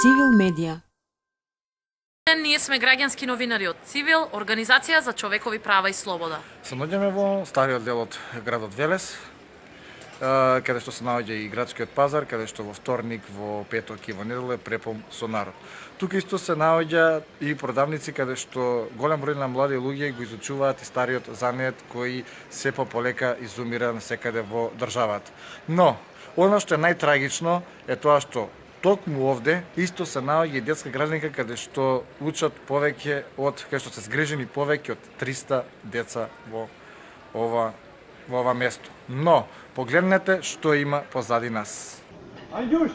Цивил медија. Ние сме граѓански новинари од Цивил, Организација за човекови права и слобода. Се наоѓаме во стариот дел од градот Велес, каде што се наоѓа и градскиот пазар, каде што во вторник, во петок и во недела е препун со народ. Тука исто се наоѓа и продавници каде што голем број на млади луѓе го изучуваат и стариот занет кој се полека изумира насекаде во државата. Но, она што е најтрагично е тоа што токму овде исто се наоѓа и детска градинка каде што учат повеќе од, каде што се згрижени повеќе од 300 деца во ова место. Но, погледнете што има позади нас. Ајдуш!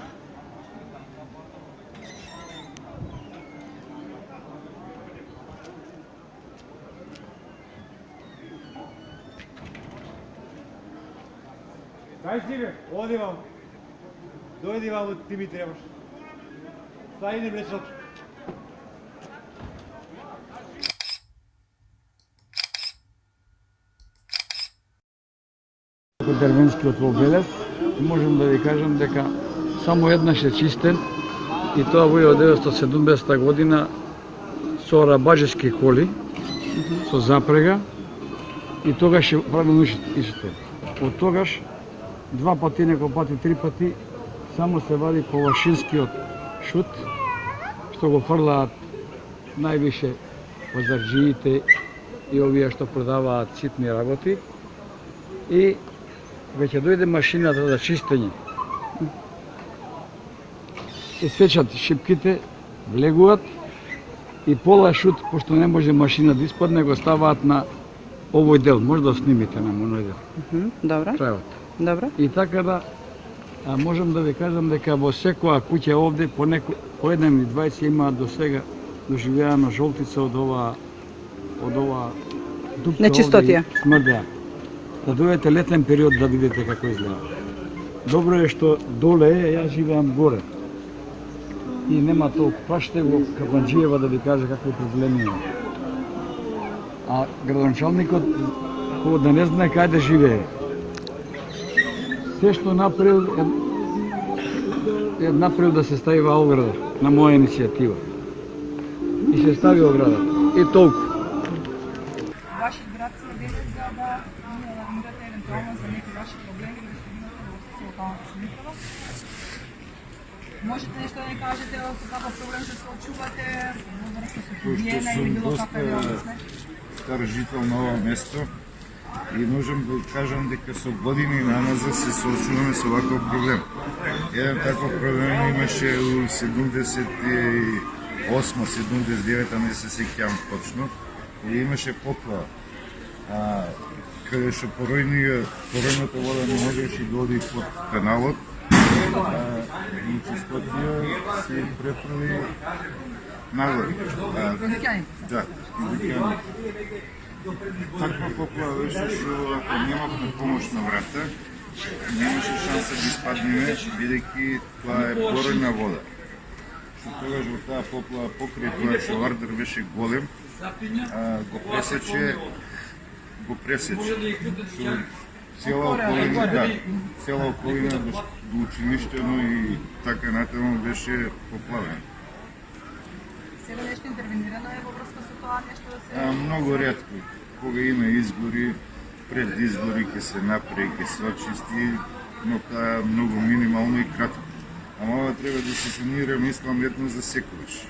Дај си бе, оди вам. Дојди вам, ти ми требаш. Стај не блечат. Дервенскиот во Велес, можам да ви кажам дека само еднаш е чистен и тоа во 1970 година со рабаџески коли, со запрега и тогаш е правилно иште. Од тогаш два пати, некој пати, три пати само се вади ковашинскиот шут, што го фрлаат највише пазарџиите и овие што продаваат ситни работи. И веќе дојде машината за чистење. И сечат шипките, влегуваат и пола шут, пошто не може машина да испадне, го ставаат на овој дел. Може да снимите на моној дел. Добро. Крајот. Добро. И така да можам да ви кажам дека во секоја куќа овде по еден или двајца имаат до сега доживеано жолтица од ова дупка Нечистотија. овде смрдеа. Да дојдете летен период да видите како изгледа. Добро е што доле е, јас живеам горе. И нема толку. Праште го Капанџиева да ви каже какви проблеми има. А градоначалникот кој да не знае каде живее. Се што направил е направил да се стави во ограда на моја иницијатива. И се стави оградата. И толку. Вашиот град се вели за да алармирате евентуално за некои ваши проблеми или што имате во локалната самоуправа. Можете нешто да ни кажете со каков проблем се соочувате во врска со хигиена или било каква реалност? Стар жител на ова место и можам да кажам дека со години наназад се соочуваме со ваков проблем. Еден таков проблем имаше у 78-79, не се сеќавам точно, и имаше поплава. Каде што поројната вода не можеше да оди под каналот, и чистотија се префрли нагоре. Да, Лукјани. Таква поплава беше што ако немавме помош на врата, немаше шанса да испаднеме, бидејќи тоа е поројна вода. Што тогаш во таа поплава покрај тоа што Вардар беше голем, го пресече што цела околина до училиштено и така натаму беше поплавена. Сега нешто интервенирано е во врска со тоа нешто да се... Многу ретко. Кога има избори, пред избори ќе се направи, ќе се очисти, но тоа е многу минимално и кратко. Ама ова треба да се санира, мислам, едно за секогаш.